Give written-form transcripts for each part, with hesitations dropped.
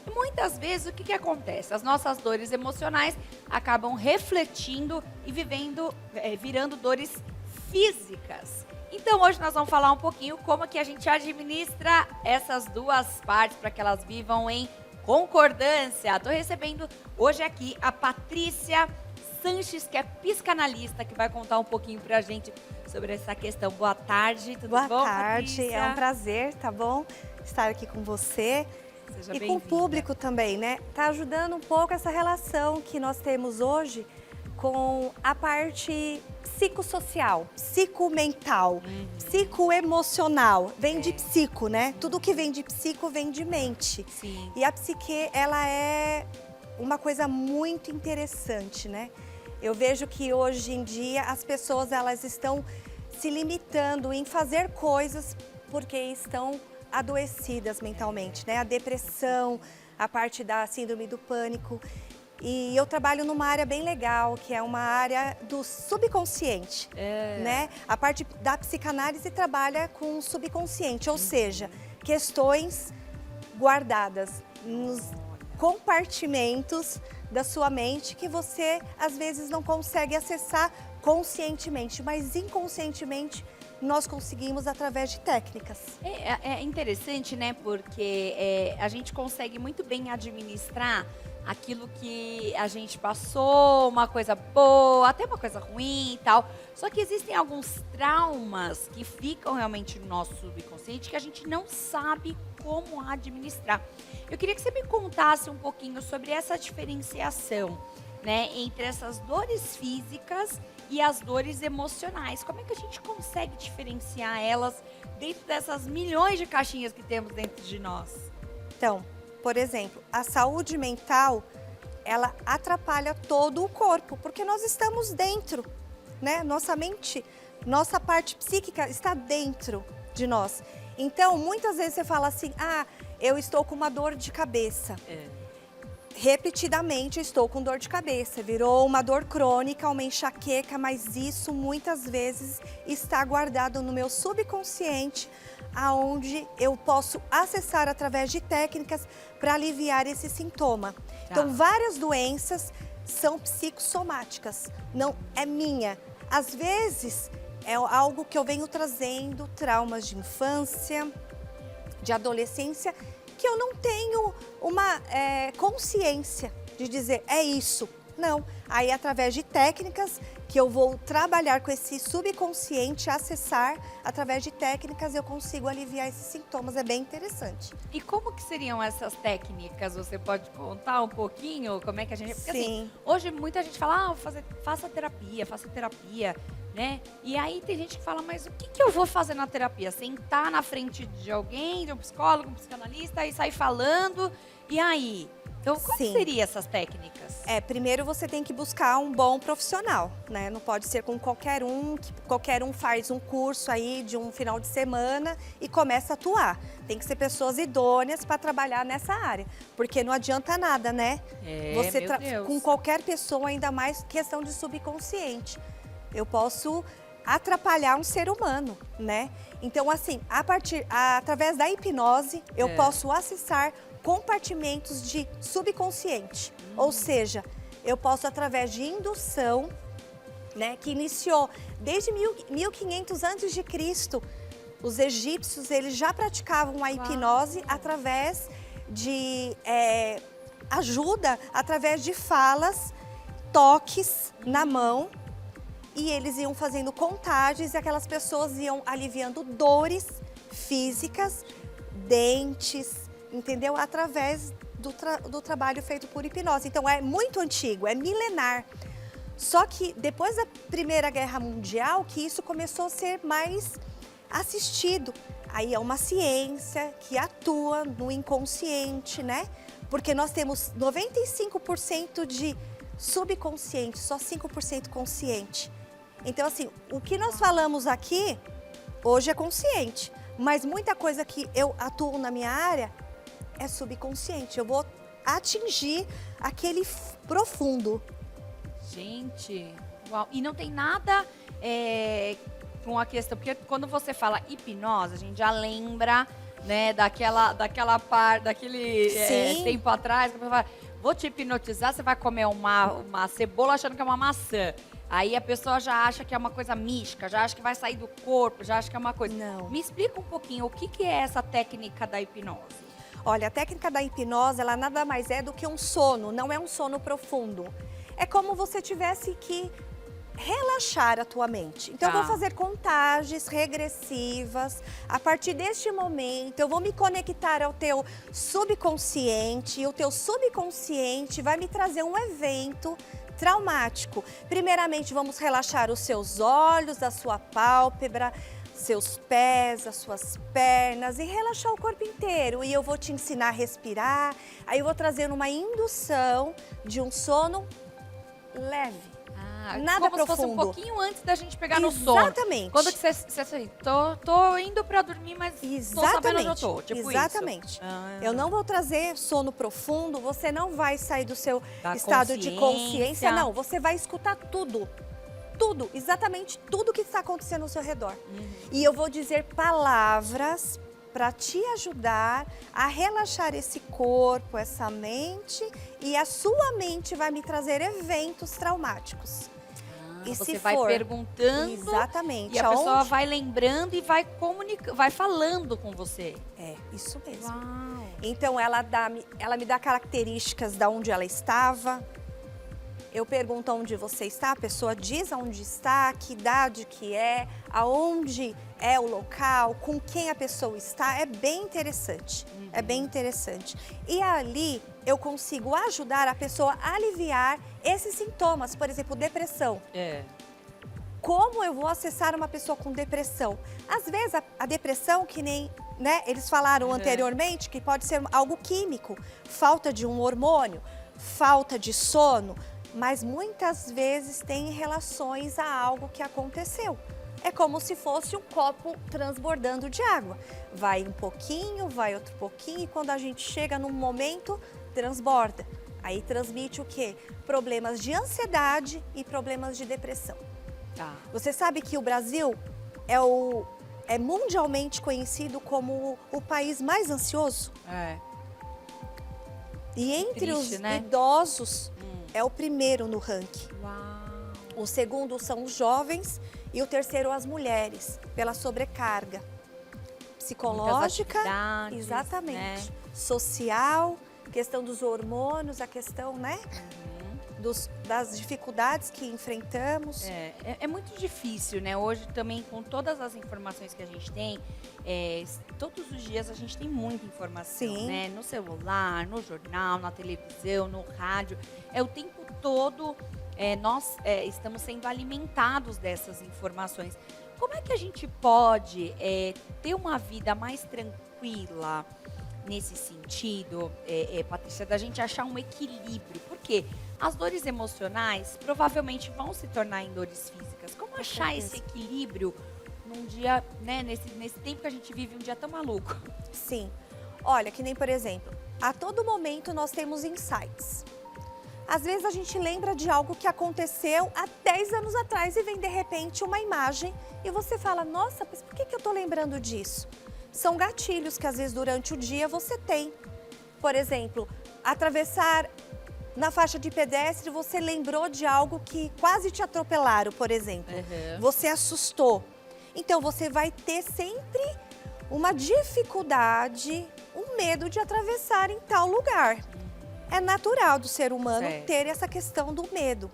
E muitas vezes o que, que acontece? As nossas dores emocionais acabam refletindo e virando dores físicas. Então hoje nós vamos falar um pouquinho como que a gente administra essas duas partes para que elas vivam em concordância. Estou recebendo hoje aqui a Patrícia Sanches, que é psicanalista, que vai contar um pouquinho pra gente sobre essa questão. Boa tarde, tudo bom, Boa tarde, Patrícia? é um prazer, tá bom? Estar aqui com você Seja e com o bem-vinda. público também, né? Tá ajudando um pouco essa relação que nós temos hoje com a parte psicossocial, psicomental, psicoemocional. Vem de psico, né? Tudo que vem de psico vem de mente. Sim. E a psique, ela é uma coisa muito interessante, né? Eu vejo que hoje em dia as pessoas elas estão se limitando em fazer coisas porque estão adoecidas mentalmente, né? A depressão, a parte da síndrome do pânico. E eu trabalho numa área bem legal, que é uma área do subconsciente, né? A parte da psicanálise trabalha com o subconsciente, ou seja, questões guardadas nos compartimentos da sua mente que você às vezes não consegue acessar conscientemente, mas inconscientemente nós conseguimos através de técnicas. É interessante, né? Porque a gente consegue muito bem administrar aquilo que a gente passou, uma coisa boa, até uma coisa ruim e tal. Só que existem alguns traumas que ficam realmente no nosso subconsciente que a gente não sabe como administrar. Eu queria que você me contasse um pouquinho sobre essa diferenciação, né, entre essas dores físicas e as dores emocionais. Como é que a gente consegue diferenciar elas dentro dessas milhões de caixinhas que temos dentro de nós? Então, por exemplo, a saúde mental, ela atrapalha todo o corpo, porque nós estamos dentro, né? Nossa mente, nossa parte psíquica está dentro de nós. Então, muitas vezes você fala assim, eu estou com uma dor de cabeça. Repetidamente eu estou com dor de cabeça, virou uma dor crônica, uma enxaqueca, mas isso muitas vezes está guardado no meu subconsciente, aonde eu posso acessar através de técnicas para aliviar esse sintoma. Então, várias doenças são psicossomáticas, não é minha. Às vezes, é algo que eu venho trazendo, traumas de infância, de adolescência, que eu não tenho uma consciência de dizer, é isso. Não, aí através de técnicas que eu vou trabalhar com esse subconsciente, acessar, através de técnicas eu consigo aliviar esses sintomas, é bem interessante. E como que seriam essas técnicas? Você pode contar um pouquinho como é que a gente... Porque, Sim. assim, hoje muita gente fala, faça terapia, né? E aí tem gente que fala, mas o que eu vou fazer na terapia? Sentar na frente de alguém, de um psicólogo, um psicanalista, e sair falando, e aí? Então, quais seriam essas técnicas? Primeiro você tem que buscar um bom profissional, né? Não pode ser com qualquer um, que qualquer um faz um curso aí de um final de semana e começa a atuar. Tem que ser pessoas idôneas para trabalhar nessa área, porque não adianta nada, né? Você meu Deus. com qualquer pessoa, ainda mais questão de subconsciente. Eu posso atrapalhar um ser humano, né? Então, assim, através da hipnose, eu posso acessar compartimentos de subconsciente. Ou seja, eu posso, através de indução, né, que iniciou desde 1500 a.C., os egípcios eles já praticavam a hipnose através de ajuda, através de falas, toques na mão, e eles iam fazendo contagens e aquelas pessoas iam aliviando dores físicas, dentes, entendeu? Através do trabalho feito por hipnose. Então é muito antigo, é milenar. Só que depois da Primeira Guerra Mundial que isso começou a ser mais assistido. Aí é uma ciência que atua no inconsciente, né? Porque nós temos 95% de subconsciente, só 5% consciente. Então, assim, o que nós falamos aqui, hoje é consciente. Mas muita coisa que eu atuo na minha área é subconsciente. Eu vou atingir aquele profundo. Gente, uau. E não tem nada com a questão, porque quando você fala hipnose, a gente já lembra né? Daquele Sim. tempo atrás, que a pessoa fala, vou te hipnotizar, você vai comer uma cebola achando que é uma maçã. Aí a pessoa já acha que é uma coisa mística, já acha que vai sair do corpo, já acha que é uma coisa. Não. Me explica um pouquinho, o que é essa técnica da hipnose? Olha, a técnica da hipnose, ela nada mais é do que um sono, não é um sono profundo. É como você tivesse que relaxar a tua mente. Então, eu vou fazer contagens regressivas. A partir deste momento, eu vou me conectar ao teu subconsciente, e o teu subconsciente vai me trazer um evento traumático. Primeiramente, vamos relaxar os seus olhos, a sua pálpebra, seus pés, as suas pernas e relaxar o corpo inteiro. E eu vou te ensinar a respirar. Aí eu vou trazer uma indução de um sono leve. Nada como profundo. Se fosse um pouquinho antes da gente pegar no sono. Exatamente. Quando que você tô indo pra dormir, mas tô sabendo onde eu tô. Tipo Exatamente. Isso. Eu não vou trazer sono profundo, você não vai sair do seu Da estado de consciência, não. Você vai escutar tudo. Tudo, exatamente tudo que está acontecendo ao seu redor. E eu vou dizer palavras para te ajudar a relaxar esse corpo, essa mente, e a sua mente vai me trazer eventos traumáticos. E você se vai for, perguntando exatamente, e a pessoa vai lembrando e vai comunicando, vai falando com você. É, isso mesmo. Uau. Então ela me dá características de onde ela estava. Eu pergunto onde você está, a pessoa diz onde está, que idade que é, aonde é o local, com quem a pessoa está. É bem interessante, é bem interessante. E ali eu consigo ajudar a pessoa a aliviar esses sintomas, por exemplo, depressão. Como eu vou acessar uma pessoa com depressão? Às vezes a depressão, que nem eles falaram anteriormente, que pode ser algo químico, falta de um hormônio, falta de sono, mas muitas vezes tem relações a algo que aconteceu. É como se fosse um copo transbordando de água. Vai um pouquinho, vai outro pouquinho, e quando a gente chega num momento, transborda. Aí transmite o quê? Problemas de ansiedade e problemas de depressão. Você sabe que o Brasil é mundialmente conhecido como o país mais ansioso? E entre os idosos, é o primeiro no ranking. O segundo são os jovens e o terceiro as mulheres, pela sobrecarga psicológica, exatamente, social, questão dos hormônios, a questão, das dificuldades que enfrentamos. É muito difícil, né? Hoje também, com todas as informações que a gente tem, todos os dias a gente tem muita informação, né? No celular, no jornal, na televisão, no rádio. O tempo todo nós estamos sendo alimentados dessas informações. Como é que a gente pode ter uma vida mais tranquila nesse sentido, Patrícia, da gente achar um equilíbrio? Porque as dores emocionais provavelmente vão se tornar em dores físicas. Como achar esse equilíbrio num dia, nesse tempo que a gente vive, um dia tão maluco? Sim. Olha, que nem, por exemplo, a todo momento nós temos insights. Às vezes a gente lembra de algo que aconteceu há 10 anos atrás e vem de repente uma imagem e você fala, nossa, mas por que eu tô lembrando disso? São gatilhos que às vezes durante o dia você tem. Por exemplo, atravessar na faixa de pedestre, você lembrou de algo que quase te atropelaram, por exemplo. Você assustou. Então você vai ter sempre uma dificuldade, um medo de atravessar em tal lugar. É natural do ser humano ter essa questão do medo.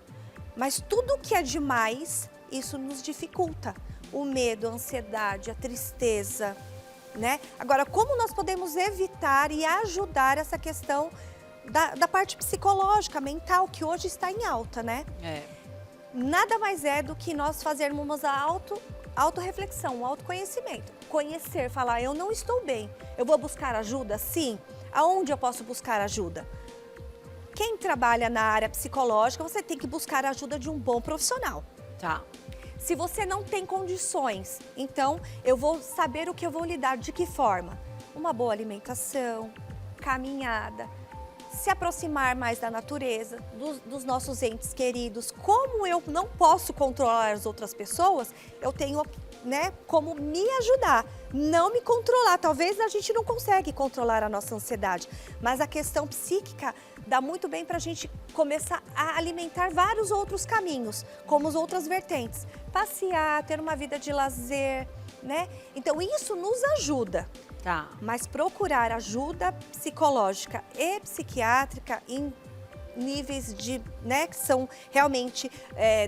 Mas tudo que é demais, isso nos dificulta. O medo, a ansiedade, a tristeza, Agora, como nós podemos evitar e ajudar essa questão da parte psicológica, mental, que hoje está em alta, Nada mais é do que nós fazermos a autorreflexão, o autoconhecimento. Conhecer, falar, eu não estou bem, eu vou buscar ajuda? Sim. Aonde eu posso buscar ajuda? Quem trabalha na área psicológica, você tem que buscar a ajuda de um bom profissional. Se você não tem condições, então eu vou saber o que eu vou lidar, de que forma? Uma boa alimentação, caminhada, se aproximar mais da natureza, dos nossos entes queridos. Como eu não posso controlar as outras pessoas, eu tenho né, como me ajudar, não me controlar. Talvez a gente não consegue controlar a nossa ansiedade, mas a questão psíquica dá muito bem para a gente começar a alimentar vários outros caminhos, como as outras vertentes. Passear, ter uma vida de lazer, né? Então isso nos ajuda. Tá. Mas procurar ajuda psicológica e psiquiátrica em níveis de, né, que são realmente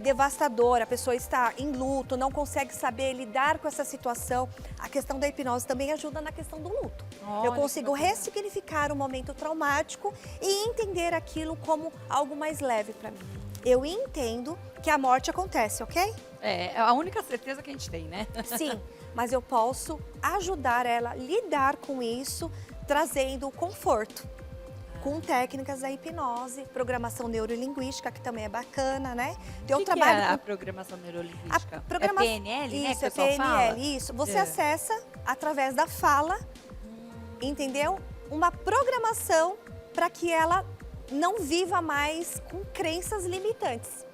devastador, a pessoa está em luto, não consegue saber lidar com essa situação. A questão da hipnose também ajuda na questão do luto. Olha, eu consigo que bacana. ressignificar o momento traumático e entender aquilo como algo mais leve para mim. Eu entendo que a morte acontece, ok? É a única certeza que a gente tem, né? Sim, mas eu posso ajudar ela a lidar com isso, trazendo conforto. Com técnicas da hipnose, programação neurolinguística, que também é bacana, né? Tem O que que é a programação neurolinguística? É PNL, né? Isso, Que o é pessoal PNL, fala? isso. Você É. acessa através da fala, entendeu? Uma programação para que ela não viva mais com crenças limitantes.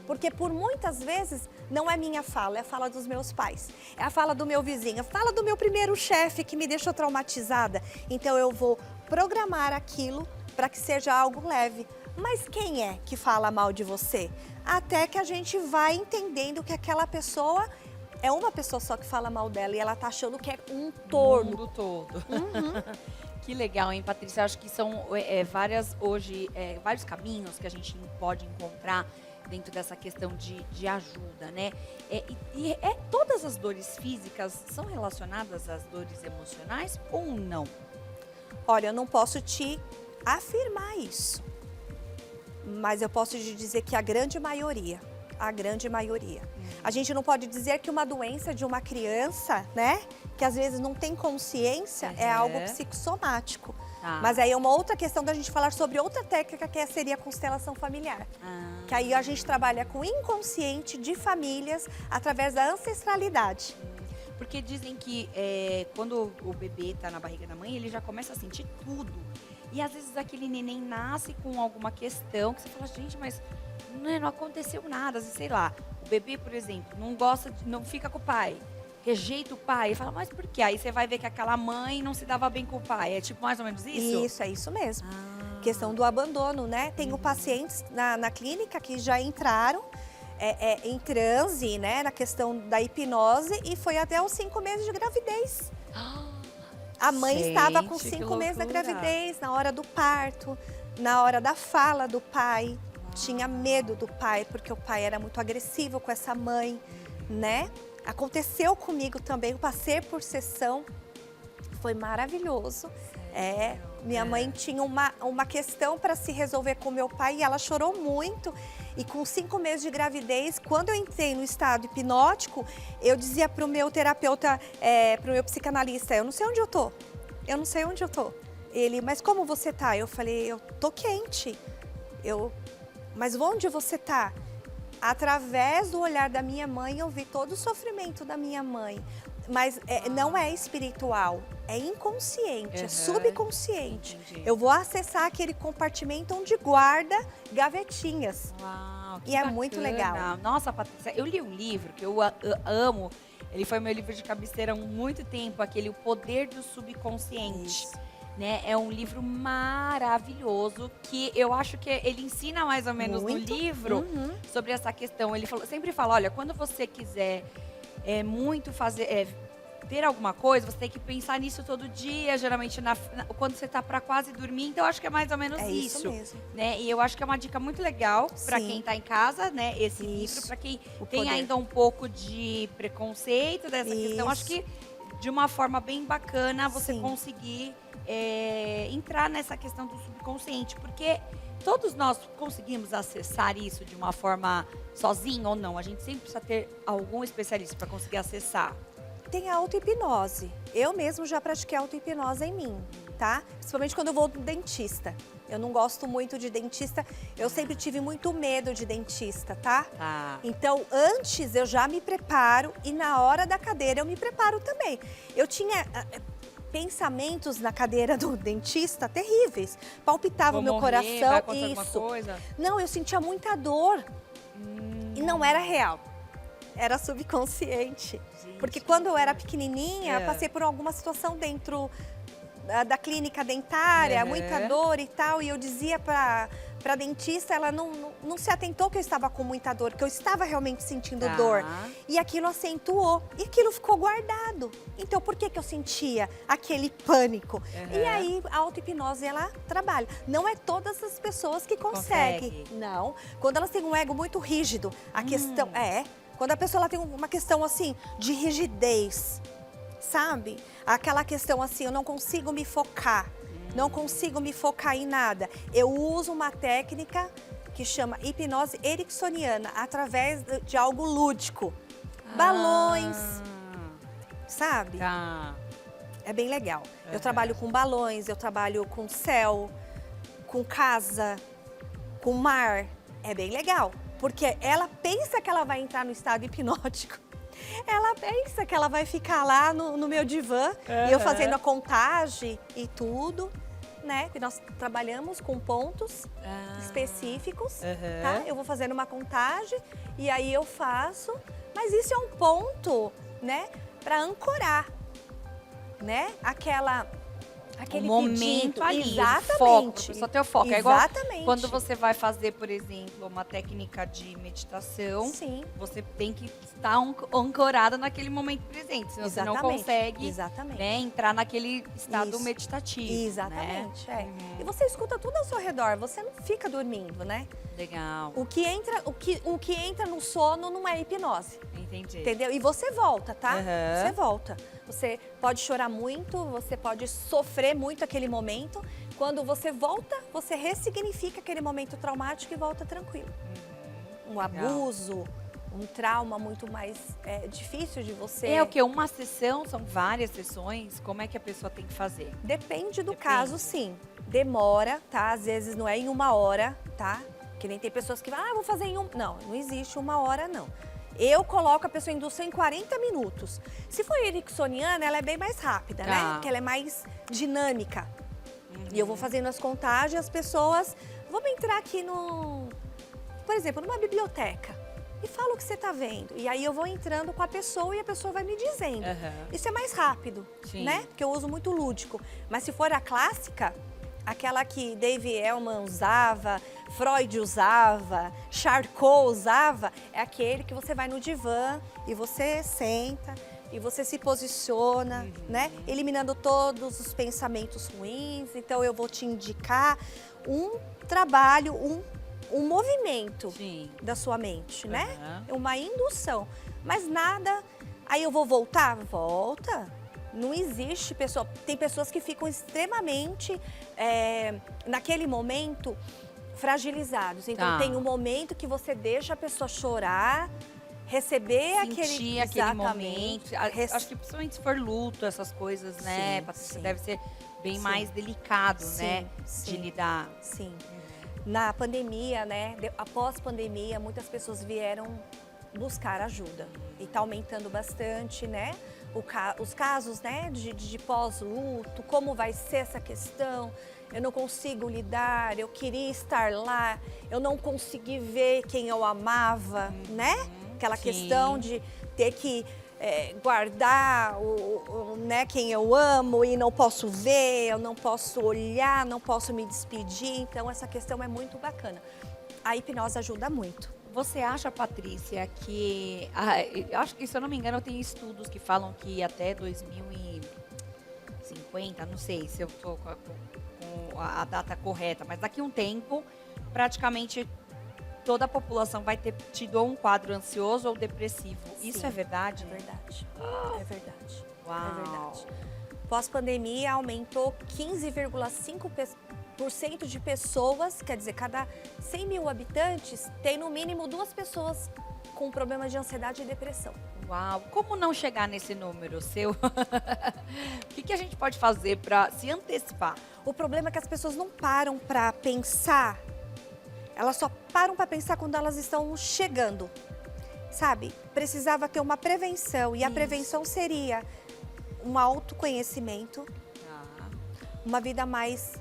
Porque por muitas vezes não é minha fala, é a fala dos meus pais, é a fala do meu vizinho, é a fala do meu primeiro chefe que me deixou traumatizada. Então eu vou programar aquilo para que seja algo leve. Mas quem é que fala mal de você? Até que a gente vai entendendo que aquela pessoa é uma pessoa só que fala mal dela e ela tá achando que é um O torno. mundo todo. Uhum. Que legal, hein, Patrícia? Acho que são vários caminhos que a gente pode encontrar dentro dessa questão de ajuda, né? Todas as dores físicas são relacionadas às dores emocionais ou não? Olha, eu não posso te afirmar isso, mas eu posso te dizer que a grande maioria. A gente não pode dizer que uma doença de uma criança, né, que às vezes não tem consciência, é algo psicossomático. Tá. Mas aí é uma outra questão da gente falar sobre outra técnica que seria a constelação familiar. Que aí a gente trabalha com o inconsciente de famílias através da ancestralidade. Porque dizem que quando o bebê está na barriga da mãe, ele já começa a sentir tudo. E às vezes aquele neném nasce com alguma questão que você fala, gente, mas não aconteceu nada. Às vezes, sei lá, o bebê, por exemplo, não fica com o pai, rejeita o pai. E fala, mas por quê? Aí você vai ver que aquela mãe não se dava bem com o pai. É tipo mais ou menos isso? Isso, é isso mesmo. Questão do abandono, né? Tenho pacientes na clínica que já entraram em transe, né? Na questão da hipnose e foi até os 5 meses de gravidez. A mãe estava com 5 meses da gravidez, na hora do parto, na hora da fala do pai. Tinha medo do pai, porque o pai era muito agressivo com essa mãe, né? Aconteceu comigo também, eu passei por sessão, foi maravilhoso. Minha mãe tinha uma questão para se resolver com meu pai e ela chorou muito. E com 5 meses de gravidez, quando eu entrei no estado hipnótico, eu dizia para o meu terapeuta, para o meu psicanalista, eu não sei onde eu tô, Ele, mas como você tá? Eu falei, eu tô quente. Mas onde você tá? Através do olhar da minha mãe, eu vi todo o sofrimento da minha mãe. Mas não é espiritual, é inconsciente, é subconsciente. Entendi. Eu vou acessar aquele compartimento onde guarda gavetinhas. Uau, que E é bacana. muito legal. Nossa, Patrícia, eu li um livro que eu amo. Ele foi meu livro de cabeceira há muito tempo, aquele O Poder do Subconsciente. Isso. Né? É um livro maravilhoso que eu acho que ele ensina mais ou menos Muito. no livro sobre essa questão. Ele sempre fala, olha, quando você quiser muito ter alguma coisa, você tem que pensar nisso todo dia, geralmente quando você está para quase dormir. Então, eu acho que é mais ou menos É isso. isso mesmo. Né? E eu acho que é uma dica muito legal para Sim. quem está em casa, né? Esse Isso. livro, para quem O tem poder. ainda um pouco de preconceito dessa questão. Acho Isso. que de uma forma bem bacana você Sim. conseguir entrar nessa questão do subconsciente, porque todos nós conseguimos acessar isso de uma forma sozinho ou não. A gente sempre precisa ter algum especialista para conseguir acessar. Tem a auto-hipnose. Eu mesmo já pratiquei auto-hipnose em mim, tá? Principalmente quando eu vou no dentista. Eu não gosto muito de dentista. Eu sempre tive muito medo de dentista, tá? Tá. Então, antes eu já me preparo e na hora da cadeira eu me preparo também. Eu tinha pensamentos na cadeira do dentista terríveis. Palpitava o meu coração. Vai acontecer alguma Isso. coisa? Não, eu sentia muita dor. E não era real. era subconsciente. Gente, Porque quando eu era pequenininha, eu É. passei por alguma situação dentro da clínica dentária, muita dor e tal, e eu dizia para dentista, ela não se atentou que eu estava com muita dor, que eu estava realmente sentindo Tá. dor. E aquilo acentuou, e aquilo ficou guardado. Então, por que que eu sentia aquele pânico? E aí, a auto-hipnose, ela trabalha. Não é todas as pessoas que conseguem. Não. Quando elas têm um ego muito rígido, a questão quando a pessoa ela tem uma questão assim de rigidez, sabe? Aquela questão assim, eu não consigo me focar, não consigo me focar em nada. Eu uso uma técnica que chama hipnose ericksoniana, através de algo lúdico. Balões, sabe? Tá. É bem legal. Eu trabalho com balões, eu trabalho com céu, com casa, com mar. É bem legal, porque ela pensa que ela vai entrar no estado hipnótico. Ela pensa que ela vai ficar lá no meu divã, e eu fazendo a contagem e tudo, né? Porque nós trabalhamos com pontos específicos, tá? Eu vou fazendo uma contagem e aí eu faço, mas isso é um ponto, né? Para ancorar, né? Aquele O momento pedido. ali, Exatamente. o foco, a pessoa ter o foco. É igual Exatamente. quando você vai fazer, por exemplo, uma técnica de meditação, Sim. você tem que estar ancorada naquele momento presente, senão você não consegue né, entrar naquele estado Isso. meditativo. Exatamente, né? E você escuta tudo ao seu redor, você não fica dormindo, né? Legal, O que entra no sono não é hipnose, entendi. entendeu? E você volta, tá? Aham. Você volta. Você pode chorar muito, você pode sofrer muito aquele momento. Quando você volta, você ressignifica aquele momento traumático e volta tranquilo. Um abuso, um trauma muito mais difícil de você... É o que? Uma sessão? São várias sessões? Como é que a pessoa tem que fazer? Depende do Depende. caso, sim. Demora, tá? Às vezes não é em 1 hora, tá? Que nem tem pessoas que vão, vou fazer em não existe 1 hora, não. Eu coloco a pessoa em indução em 40 minutos. Se for ericksoniana, ela é bem mais rápida, né? Porque ela é mais dinâmica. E eu vou fazendo as contagens, as pessoas... Vamos entrar aqui por exemplo, numa biblioteca. E fala o que você tá vendo. E aí eu vou entrando com a pessoa e a pessoa vai me dizendo. Isso é mais rápido, né? Porque eu uso muito lúdico. Mas se for a clássica, aquela que Dave Elman usava, Freud usava, Charcot usava, é aquele que você vai no divã e você senta e você se posiciona, né? Eliminando todos os pensamentos ruins. Então eu vou te indicar um trabalho, um movimento da sua mente, né? Uma indução. Mas nada... Aí eu vou voltar? Volta. Não existe pessoa... Tem pessoas que ficam extremamente, naquele momento, fragilizados. Então tem um momento que você deixa a pessoa chorar, receber Sentir aquele momento. Acho que principalmente se for luto, essas coisas, né? Patrícia, deve ser bem mais delicado, né? De lidar. Sim. Na pandemia, né? Após pandemia, muitas pessoas vieram buscar ajuda. E tá aumentando bastante, né? Os casos, né? De pós-luto, como vai ser essa questão? Eu não consigo lidar, eu queria estar lá, eu não consegui ver quem eu amava, né? Aquela questão de ter que guardar né, quem eu amo e não posso ver, eu não posso olhar, não posso me despedir. Então, essa questão é muito bacana. A hipnose ajuda muito. Você acha, Patrícia, que... eu acho que, se eu não me engano, tem estudos que falam que até 2050, não sei se eu estou com a data correta, mas daqui a um tempo, praticamente toda a população vai ter tido um quadro ansioso ou depressivo. Sim, isso é verdade? É verdade. É verdade. Uau. É verdade. Pós-pandemia aumentou 15,5% de pessoas, quer dizer, cada 100 mil habitantes tem no mínimo 2 pessoas com problemas de ansiedade e depressão. Uau! Como não chegar nesse número seu? O que a gente pode fazer para se antecipar? O problema é que as pessoas não param para pensar. Elas só param para pensar quando elas estão chegando, sabe? Precisava ter uma prevenção e a prevenção seria um autoconhecimento, uma vida mais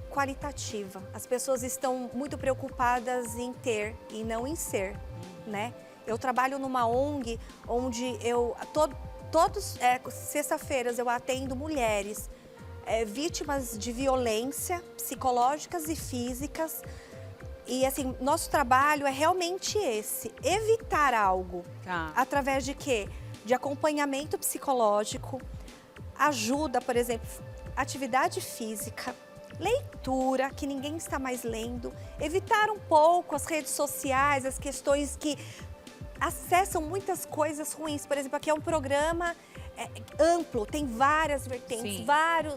qualitativa. As pessoas estão muito preocupadas em ter e não em ser, né? Eu trabalho numa ONG onde sexta-feiras eu atendo mulheres vítimas de violência psicológicas e físicas. E assim, nosso trabalho é realmente esse, evitar algo. Tá. Através de quê? De acompanhamento psicológico, ajuda, por exemplo, atividade física, leitura, que ninguém está mais lendo, evitar um pouco as redes sociais, as questões que acessam muitas coisas ruins. Por exemplo, aqui é um programa amplo, tem várias vertentes, Sim. vários...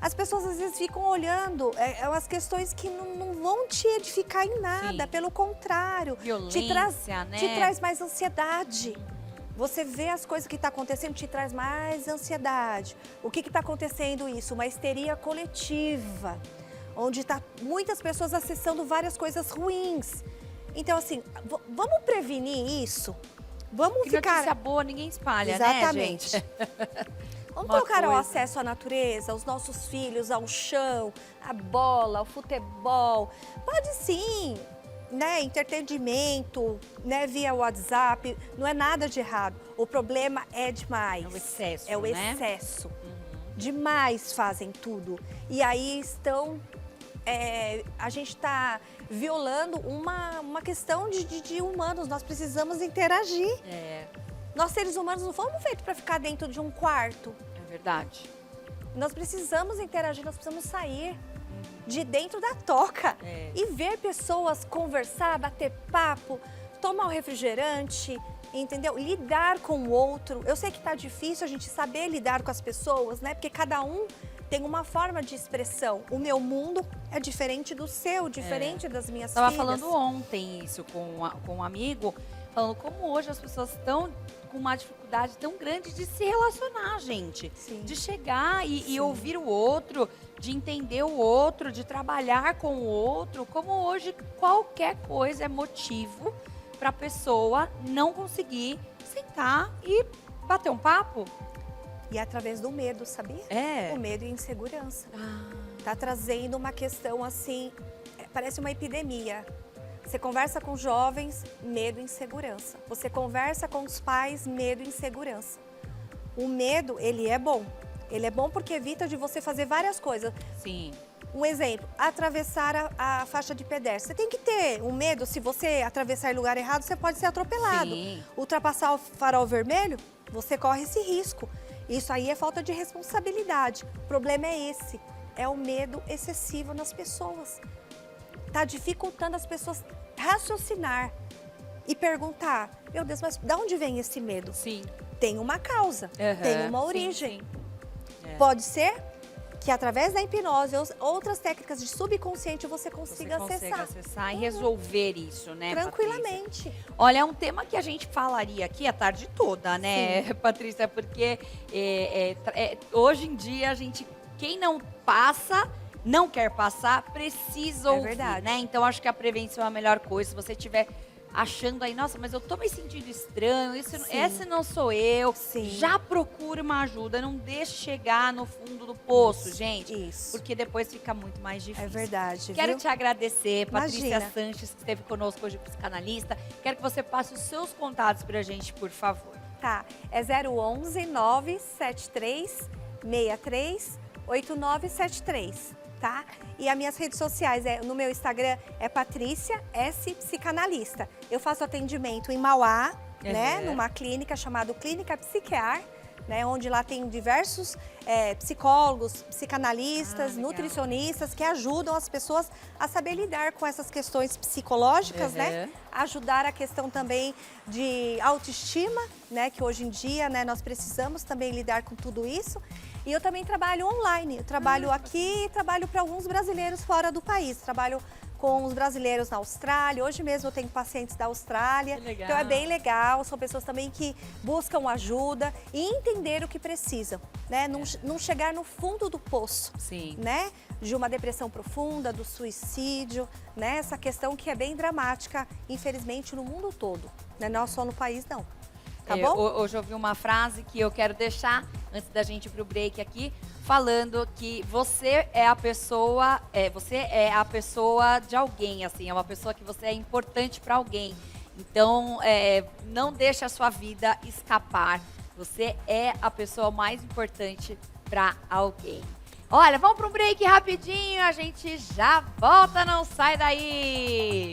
As pessoas às vezes ficam olhando as questões que não vão te edificar em nada, Sim. pelo contrário. Violência, né? Te traz mais ansiedade. Você vê as coisas que estão acontecendo, te traz mais ansiedade. O que está acontecendo isso? Uma histeria coletiva, onde está muitas pessoas acessando várias coisas ruins. Então, assim, vamos prevenir isso? Vamos Que ficar... notícia boa ninguém espalha, Exatamente. né, gente? Vamos Uma colocar o coisa. acesso à natureza, aos nossos filhos, ao chão, à bola, ao futebol. Pode sim, né? Entretenimento, né? Via WhatsApp, não é nada de errado. O problema é demais. É o excesso, É o né? excesso. Demais fazem tudo. E aí estão... a gente está violando uma questão de humanos. Nós precisamos interagir. É, Nós, seres humanos, não fomos feitos para ficar dentro de um quarto. é verdade. Nós precisamos interagir, nós precisamos sair de dentro da toca É. e ver pessoas conversar, bater papo, tomar um refrigerante, entendeu? Lidar com o outro. Eu sei que tá difícil a gente saber lidar com as pessoas, né? Porque cada um tem uma forma de expressão. O meu mundo é diferente do seu, diferente das minhas Estava filhas. falando ontem isso com um amigo, falando como hoje as pessoas estão com uma dificuldade tão grande de se relacionar, gente. Sim. De chegar e Sim. ouvir o outro, de entender o outro, de trabalhar com o outro. Como hoje qualquer coisa é motivo para a pessoa não conseguir sentar e bater um papo. E é através do medo, sabia? É. O medo e a insegurança. Ah, Tá trazendo uma questão assim, parece uma epidemia. Você conversa com jovens, medo e insegurança. Você conversa com os pais, medo e insegurança. O medo, ele é bom. Ele é bom porque evita de você fazer várias coisas. sim. Um exemplo, atravessar a faixa de pedestre. Você tem que ter um medo, se você atravessar em lugar errado, você pode ser atropelado. Sim. Ultrapassar o farol vermelho, você corre esse risco. Isso aí é falta de responsabilidade. O problema é esse, é o medo excessivo nas pessoas. Está dificultando as pessoas raciocinar e perguntar, meu Deus, mas de onde vem esse medo? Sim. Tem uma causa, Aham, tem uma sim, origem. sim. É. Pode ser que através da hipnose, outras técnicas de subconsciente, você Você consiga consegue acessar acessar e resolver isso, né, Patrícia? tranquilamente. Olha, é um tema que a gente falaria aqui a tarde toda, né, Patrícia? Porque hoje em dia a gente, quem não passa, não quer passar, precisa É ouvir, verdade. né? Então acho que a prevenção é a melhor coisa. Se você estiver achando aí, nossa, mas eu tô me sentindo estranho, esse não sou eu. Sim. Já procure uma ajuda, não deixe chegar no fundo do poço, gente. Isso. Porque depois fica muito mais difícil. É verdade, Quero viu? te agradecer, Patrícia Imagina. Sanches, que esteve conosco hoje, psicanalista. Quero que você passe os seus contatos pra gente, por favor. Tá, é 011 973 63 8973, tá? E as minhas redes sociais, no meu Instagram é Patrícia S Psicanalista. Eu faço atendimento em Mauá, né? Numa clínica chamada Clínica Psiquear, né? Onde lá tem diversos psicólogos, psicanalistas, legal. nutricionistas que ajudam as pessoas a saber lidar com essas questões psicológicas, né? Ajudar a questão também de autoestima, né? Que hoje em dia, né, nós precisamos também lidar com tudo isso. E eu também trabalho online. Eu trabalho aqui e trabalho para alguns brasileiros fora do país. Trabalho com os brasileiros na Austrália. Hoje mesmo eu tenho pacientes da Austrália. Que legal. Então é bem legal. São pessoas também que buscam ajuda e entender o que precisam, né? Não chegar no fundo do poço, Sim. né? De uma depressão profunda, do suicídio, né? Essa questão que é bem dramática, infelizmente, no mundo todo. Não é não só no país, não. Tá bom? Hoje eu ouvi uma frase que eu quero deixar, antes da gente ir pro break aqui, falando que você é a pessoa de alguém, assim, é uma pessoa que você é importante para alguém. Então, não deixe a sua vida escapar. Você é a pessoa mais importante para alguém. Olha, vamos para um break rapidinho, a gente já volta, não sai daí!